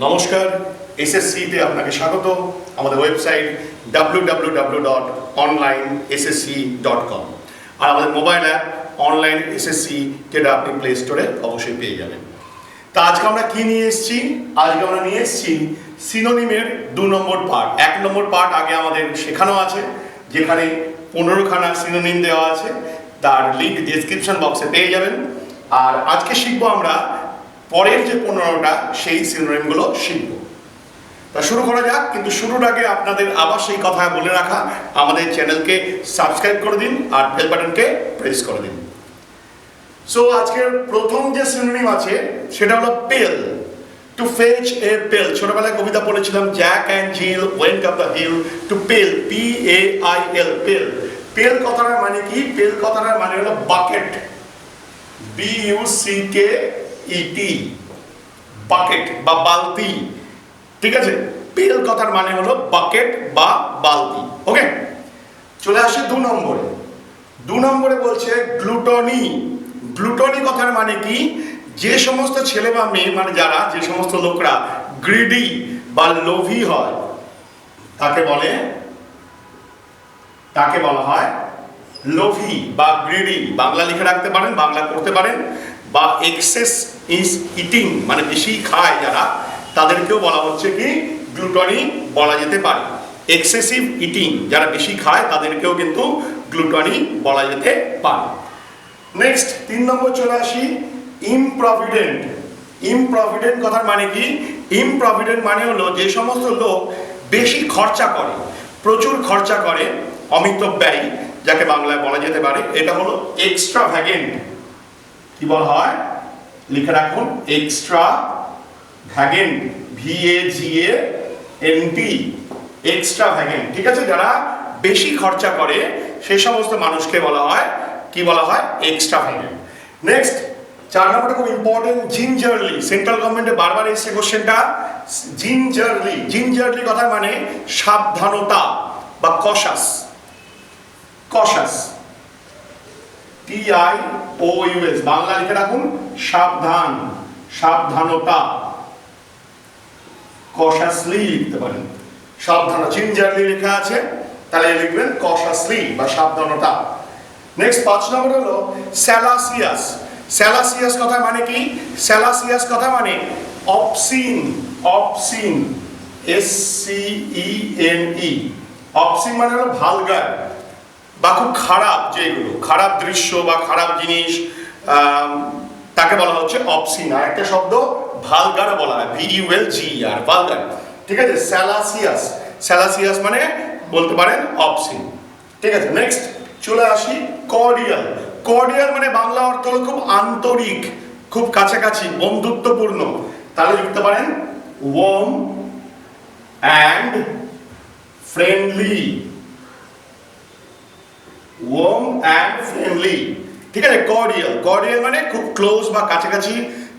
নমস্কার, এসএসসিতে আপনাকে স্বাগত। আমাদের ওয়েবসাইট www.onlinessc.com আর আমাদের মোবাইল অ্যাপ অনলাইন এসএসসি, যেটা আপনি প্লে স্টোরে অবশ্যই পেয়ে যাবেন। তা আজকে আমরা কি নিয়ে এসেছি? আজকে আমরা নিয়ে এসেছি সিনোনিমের 2 নম্বর পার্ট। 1 নম্বর পার্ট আগে আমাদের শেখানো আছে, যেখানে 15খানা সিনোনিম দেওয়া আছে, তার লিঙ্ক ডেসক্রিপশন বক্সে পেয়ে যাবেন। আর আজকে শিখবো আমরা পরের যে 15টা সেই সিনোনিমগুলো শিখব। তা শুরু করা যাক, কিন্তু শুরুর আগে আপনাদের আবার সেই কথা বলে রাখা, আমাদের চ্যানেলকে সাবস্ক্রাইব করে দিন আর বেল বাটনকে প্রেস করে দিন। সো আজকের প্রথম যে সিনোনিম আছে সেটা হলো পেল। টু ফেচ এ পেল। ছোটবেলায় কবিতা পড়েছিলাম, Jack and Jill went up the hill to pail, PAIL, পেল। পেল কথাটার মানে কি? পেল কথাটার মানে হলো বাকেট, BUCKET, বাকেট বা বালতি। ঠিক আছে, পেল কথার মানে হলো বাকেট বা বালতি। ওকে, চলে আসি 2 নম্বরে। 2 নম্বরে বলছে গ্লুটনি। গ্লুটনি কথার মানে কি? যে সমস্ত ছেলে বা মেয়ে, মানে যারা, যে সমস্ত লোকরা গ্রিডি বা লোভী হয়, তাকে বলা হয় লোভী বা গ্রিডি। বাংলা লিখে রাখতে পারেন, বাংলা করতে পারেন। বা এক্সেস ইজ ইটিং, মানে বেশি খায় যারা, তাদেরকেও বলা হচ্ছে কি গ্লুটনি বলা যেতে পারে। এক্সেসিভ ইটিং, যারা বেশি খায় তাদেরকেও কিন্তু গ্লুটনি বলা যেতে পারে। নেক্সট 3 নম্বর চলে আসি, ইমপ্রভিডেন্ট। ইমপ্রভিডেন্ট কথার মানে কি? ইমপ্রভিডেন্ট মানে হলো যে সমস্ত লোক বেশি খরচা করে, প্রচুর খরচা করে, অমিতব্যয়ী, যাকে বাংলায় বলা যেতে পারে। এটা হলো এক্সট্রাভ্যাগেন্ট। কি বলা হয়? লিখে রাখুন, এক্সট্রাভ্যাগেন্ট, VAGANT, এক্সট্রাভ্যাগেন্ট। ঠিক আছে, যারা বেশি খরচা করে সেই সমস্ত মানুষকে বলা হয়, কি বলা হয়? এক্সট্রাভ্যাগেন্ট। নেক্সট 4 নম্বরটা খুব ইম্পর্টেন্ট, জিঞ্জারলি। সেন্ট্রাল গভর্নমেন্টে বারবার এসেছে কোশ্চেনটা। জিঞ্জারলি, জিঞ্জারলি কথা মানে সাবধানতা বা কশাস। কশাস, TIOUS, বাংলা লিখে রাখুন সাবধান, সাবধানতা। কশাসলি লিখতে পারেন, সাবধান। জিঞ্জারলি লেখা আছে, তাহলে লিখবেন কশাসলি বা সাবধানতা। নেক্সট 5 নম্বর হলো স্যালাসিয়াস। স্যালাসিয়াস কথা মানে কি? স্যালাসিয়াস কথা মানে অবসিন। অবসিন, SCENE। অবসিন মানে হলো ভালগার বা খুব খারাপ, যেগুলো খারাপ দৃশ্য বা খারাপ জিনিস, তাকে বলা হচ্ছে অবসিন। আর একটা শব্দ ভালগার বলা হয়, VULGAR, ভালগার। ঠিক আছে, স্যালাসিয়াস। স্যালাসিয়াস মানে বলতে পারেন অবসিন। ঠিক আছে, নেক্সট চলে আসি কর্ডিয়াল। কর্ডিয়াল মানে বাংলা অর্থ হলো খুব আন্তরিক, খুব কাছাকাছি, বন্ধুত্বপূর্ণ। তাহলে লিখতে পারেন warm and friendly. Warm and friendly. ঠিক আছে, কর্ডিয়াল। কর্ডিয়াল মানে খুব ক্লোজ বা কাছাকাছি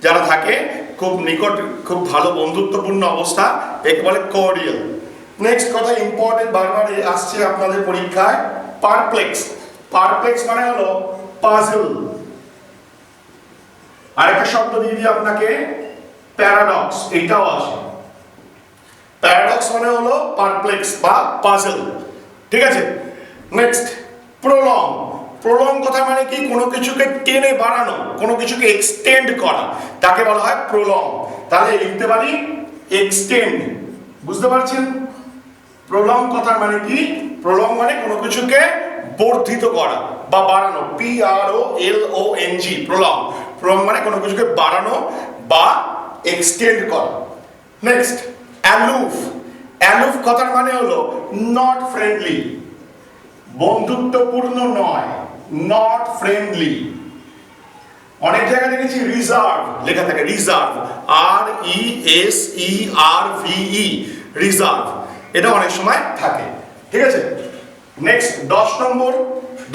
যারা থাকে, খুব নিকট, খুব ভালো বন্ধুত্বপূর্ণ অবস্থা, একে বলে কর্ডিয়াল। নেক্সট কথা ইম্পর্টেন্ট, বারবার আসছে আপনাদের পরীক্ষায়, পারপ্লেক্স। পারপ্লেক্স মানে হলো পাজল। আরেকটা শব্দ দিয়ে দিই আপনাকে, প্যারাডক্স, এটাও আসে। প্যারাডক্স মানে হলো পারপ্লেক্স বা পাজল। ঠিক আছে, নেক্সট প্রলং। প্রলং কথা মানে কি? কোনো কিছুকে টেনে বাড়ানো, কোনো কিছুকে এক্সটেন্ড করা, তাকে বলা হয় প্রলং। তাহলে লিখতে পারি এক্সটেন্ড। বুঝতে পারছেন প্রলং কথার মানে কি? প্রলং মানে কোনো কিছুকে বর্ধিত করা বা বাড়ানো, PROLONG, প্রলং। প্রলং মানে কোনো কিছুকে বাড়ানো বা এক্সটেন্ড করা। Next aloof. অ্যালুফ কথার মানে হলো নট ফ্রেন্ডলি, বন্ধুত্বপূর্ণ নয়, নট ফ্রেন্ডলি। অনেক জায়গায় দেখেছি রিজার্ভ লেখা থাকে, রিজার্ভ, RESERVE, রিজার্ভ, এটা অনেক সময় থাকে। ঠিক আছে, নেক্সট 10 নম্বর।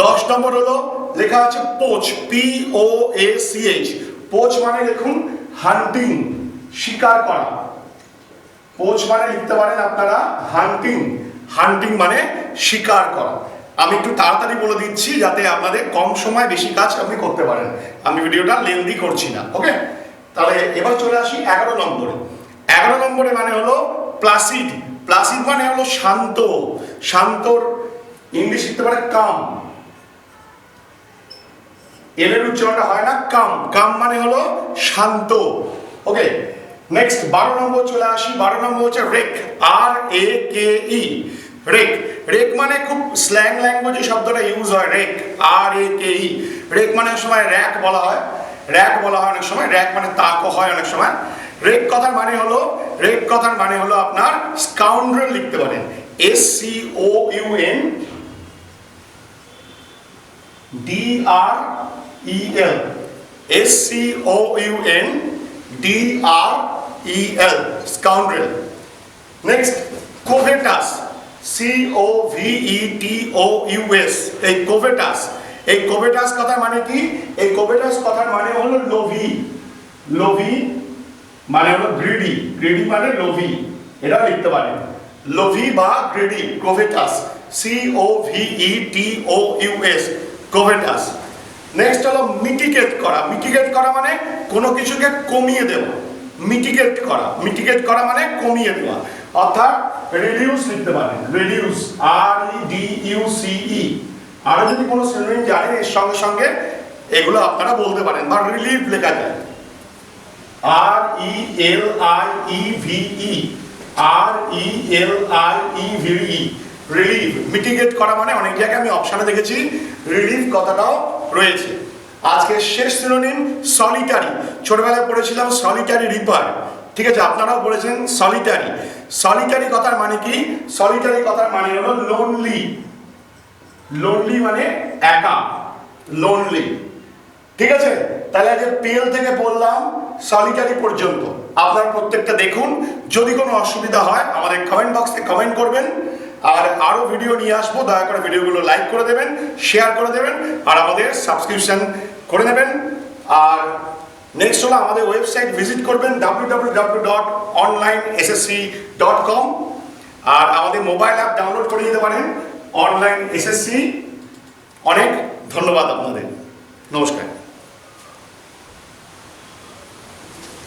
10 নম্বর হলো লেখা আছে পোচ, POACH। পোচ মানে লিখুন হান্টিং, শিকার করা। পোচ মানে লিখতে পারেন আপনারা হান্টিং। হান্টিং মানে শিকার করা। আমি একটু তাড়াতাড়ি বলে দিচ্ছি যাতে আপনাদের কম সময় বেশি কাজ আপনি করতে পারেন। আমি ভিডিওটা লেন্দি করছি না। ওকে, তাহলে এবার চলে আসি 11 নম্বরে। 11 নম্বরে মানে হলো প্লাসিড। প্লাসিড মানে হলো শান্ত। শান্তর ইংলিশ লিখতে পারে কাম, এর উচ্চারণটা হয় না কাম। কাম মানে হলো শান্ত। ওকে, নেক্সট 12 নম্বর চলে আসি। 12 নম্বর হচ্ছে রেক, RAKE। রেক, রেক মানে খুব স্ল্যাং ল্যাঙ্গুয়েজে শব্দটা ইউজ হয়, রেক, RAKE। রেক মানে অনেক সময় র্যাক বলা হয়, র্যাক বলা হয় অনেক সময়, র্যাক মানে তাকও হয় অনেক সময়। রেক কথার মানে হলো, রেক কথার মানে হলো আপনার স্কাউন্ড্রেল লিখতে পারেন, SCOUNDREL, SCOUNDREL, scoundrel. Next covetous, COVETOUS, এই কোভেটাস। এই কোভেটাস কথার মানে কি? এই কোভেটাস কথার মানে হলো লোভী। লোভী মানে হলো গ্রিডি, গ্রিডি মানে লোভী, এটা লিখতে পারেন লোভী বা গ্রিডি, কোভেটাস, COVETOUS, কোভেটাস। নেক্সট হলো মিটিগেট করা। মিটিগেট করা মানে কোনো কিছুকে কমিয়ে দেওয়া, মিটিগেট করা। মিটিগেট করা মানে কমিয়ে দেওয়া, অর্থাৎ রিডিউস লিখতে পারেন, রিডিউস, REDUCE। আরো যদি কোনো সিনোনিম জানেন এর সঙ্গে সঙ্গে এগুলো আপনারা বলতে পারেন। বা রিলিভ লেখা যায়, RELIEVE, RELIEVE, রিলিভ। মিটিগেট করা মানে অনেক জায়গায় আমি অপশনে দেখেছি রিলিভ কথাটাও রয়েছে। আজকে শেষ সিনোনিম সলিটারি। ছোটবেলায় পড়েছিলাম সলিটারি রিপার, ঠিক আছে, আপনারাও বলেছেন সলিটারি। সলিটারি কথার মানে কি? সলিটারি কথার মানে হলো লোনলি। লোনলি মানে একা, লোনলি, ঠিক আছে। তাহলে আজ পেল থেকে বললাম সলিটারি পর্যন্ত আপনারা প্রত্যেকটা দেখুন। যদি কোনো অসুবিধা হয় আমাদের কমেন্ট বক্সে কমেন্ট করবেন। আর আরো ভিডিও নিয়ে আসবো, দয়া করে ভিডিওগুলো লাইক করে দেবেন, শেয়ার করে দেবেন, আর আমাদের সাবস্ক্রিপশন করে নেবেন। আর নেক্সট হলো আমাদের ওয়েবসাইট ভিজিট করবেন www.onlinessc.com। আর আমাদের মোবাইল অ্যাপ ডাউনলোড করে নিতে পারেন, অনলাইন SSC। অনেক ধন্যবাদ আপনাদের, নমস্কার।